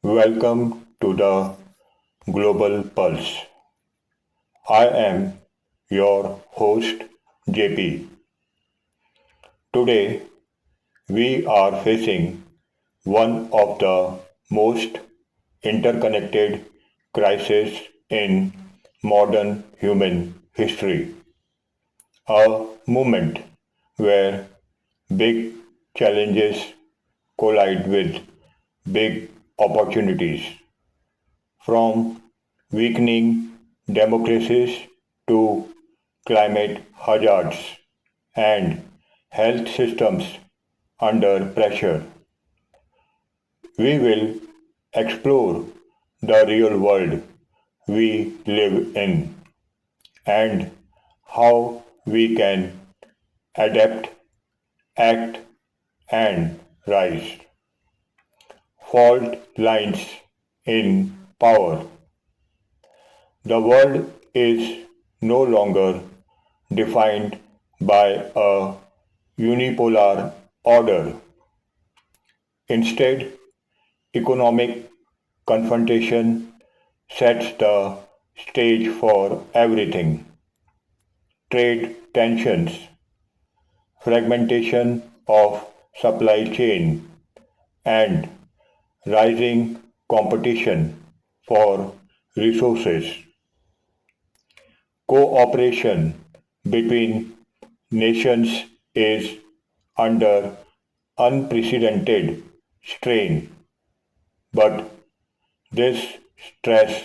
Welcome to the Global Pulse. I am your host JP. Today we are facing one of the most interconnected crises in modern human history. A moment where big challenges collide with big opportunities, from weakening democracies to climate hazards and health systems under pressure. We will explore the real world we live in and how we can adapt, act, and rise. Fault lines in power. The world is no longer defined by a unipolar order. Instead, economic confrontation sets the stage for everything. Trade tensions, fragmentation of supply chain, and rising competition for resources. Cooperation between nations is under unprecedented strain, but this stress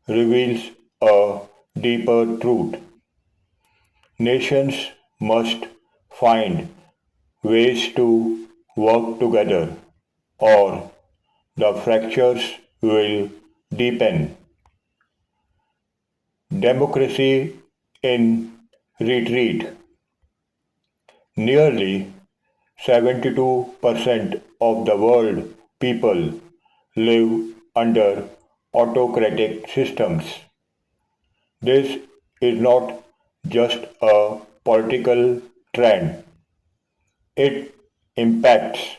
reveals a deeper truth. Nations must find ways to work together, or the fractures will deepen. Democracy in retreat. Nearly 72% of the world people live under autocratic systems. This is not just a political trend, it impacts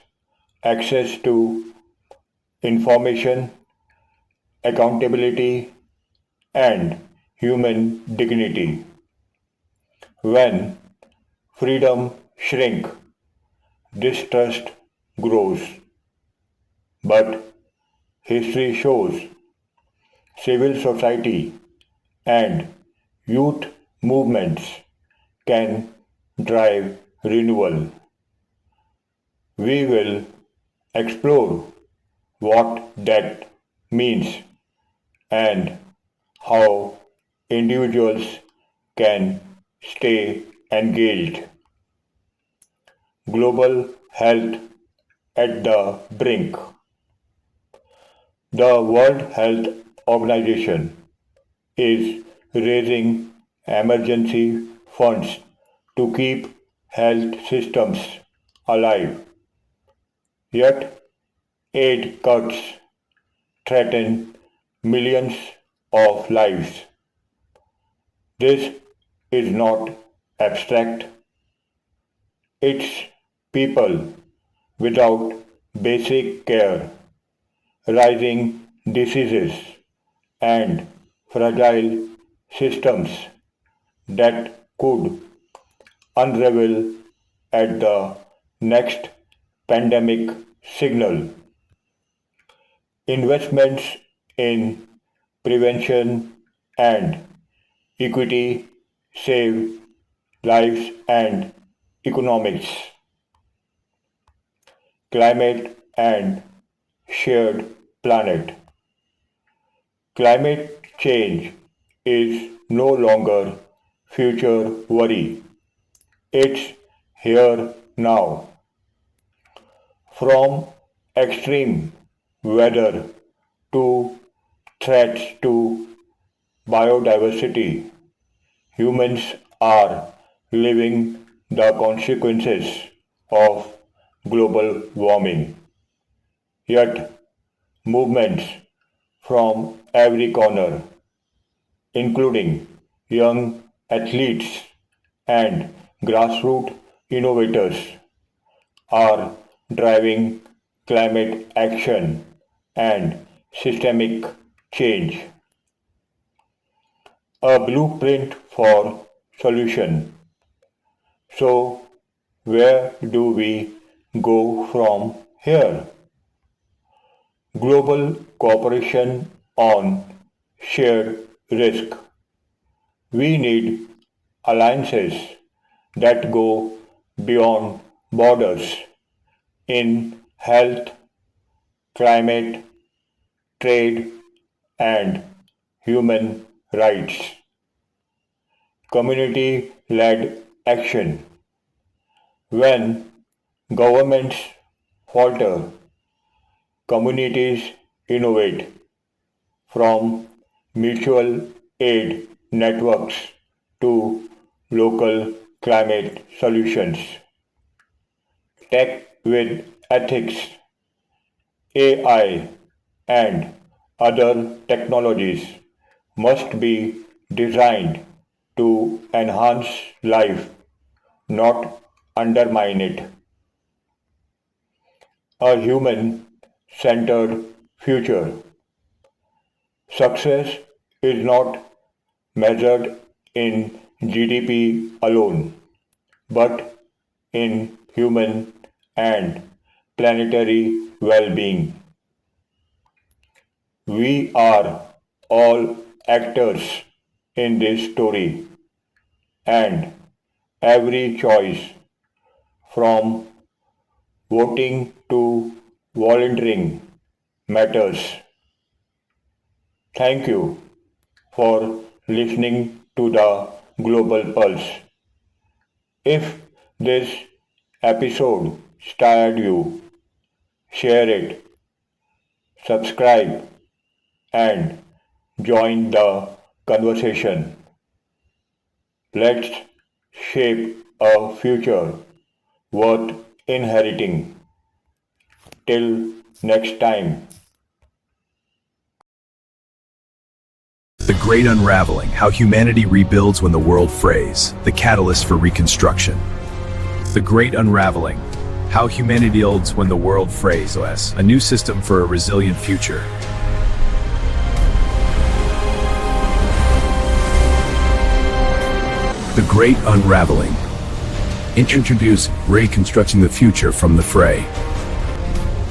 access to information, accountability, and human dignity. When freedom shrinks, distrust grows. But history shows civil society and youth movements can drive renewal. We will explore what that means and how individuals can stay engaged. Global health at the brink. The World Health Organization is raising emergency funds to keep health systems alive. Yet, aid cuts threaten millions of lives. This is not abstract, it's people without basic care, rising diseases, and fragile systems that could unravel at the next pandemic signal. Investments in prevention and equity save lives and economics. Climate and shared planet. Climate change is no longer future worry. It's here now. From extreme weather to threats to biodiversity, humans are living the consequences of global warming. Yet, movements from every corner, including young athletes and grassroots innovators, are driving climate action and systemic change. A blueprint for solution. So, where do we go from here? Global cooperation on shared risk. We need alliances that go beyond borders in health, climate, trade, and human rights. Community led action. When governments falter, communities innovate from mutual aid networks to local climate solutions. Tech with ethics, AI, and other technologies must be designed to enhance life, not undermine it. A human centered future. Success is not measured in GDP alone, but in human and planetary well being. We are all actors in this story, and every choice, from voting to volunteering, matters. Thank you for listening to the Global Pulse. If this episode stirred you, share it, subscribe, and join the conversation. Let's shape a future worth inheriting. Till next time. The Great Unraveling, How Humanity Rebuilds When the World Frays, the Catalyst for Reconstruction. The Great Unraveling, How Humanity Rebuilds When the World Frays, a new system for a resilient future. The Great Unraveling. Introduce reconstructing the future from the fray.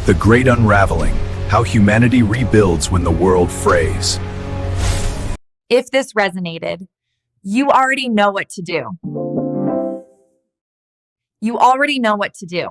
The Great Unraveling, How Humanity Rebuilds When the World Frays. If this resonated, you already know what to do. You already know what to do.